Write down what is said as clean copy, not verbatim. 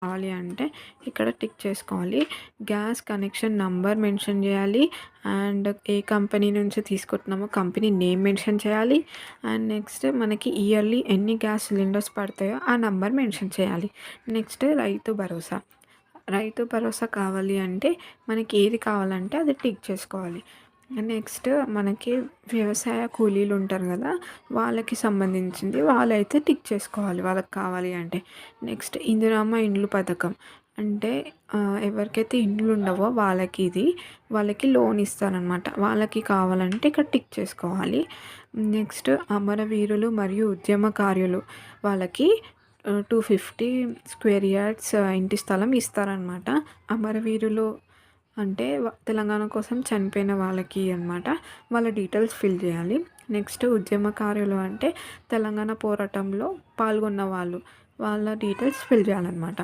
కావాలి అంటే ఇక్కడ టిక్ చేసుకోవాలి. గ్యాస్ కనెక్షన్ నంబర్ మెన్షన్ చేయాలి. అండ్ ఏ కంపెనీ నుంచి తీసుకుంటున్నామో కంపెనీ నేమ్ మెన్షన్ చేయాలి. అండ్ నెక్స్ట్ మనకి ఇయర్లీ ఎన్ని గ్యాస్ సిలిండర్స్ పడతాయో ఆ నంబర్ మెన్షన్ చేయాలి. నెక్స్ట్ రైతు భరోసా. రైతు భరోసా కావాలి అంటే మనకి ఏది కావాలంటే అది టిక్ చేసుకోవాలి. నెక్స్ట్ మనకి వ్యవసాయ కూలీలు ఉంటారు కదా, వాళ్ళకి సంబంధించింది వాళ్ళైతే టిక్ చేసుకోవాలి వాళ్ళకి కావాలి అంటే. నెక్స్ట్ ఇందిరమ్మ ఇండ్లు పథకం అంటే ఎవరికైతే ఇండ్లు ఉండవో వాళ్ళకి వాళ్ళకి లోన్ ఇస్తారనమాట. వాళ్ళకి కావాలంటే ఇక్కడ టిక్ చేసుకోవాలి. నెక్స్ట్ అమరవీరులు మరియు ఉద్యమకారులు వాళ్ళకి 250 స్క్వేర్ యార్డ్స్ ఇంటి స్థలం ఇస్తారనమాట. అమరవీరులు అంటే తెలంగాణ కోసం చనిపోయిన వాళ్ళకి అనమాట. వాళ్ళ డీటెయిల్స్ ఫిల్ చేయాలి. నెక్స్ట్ ఉద్యమకారులు అంటే తెలంగాణ పోరాటంలో పాల్గొన్న వాళ్ళ డీటెయిల్స్ ఫిల్ చేయాలన్నమాట.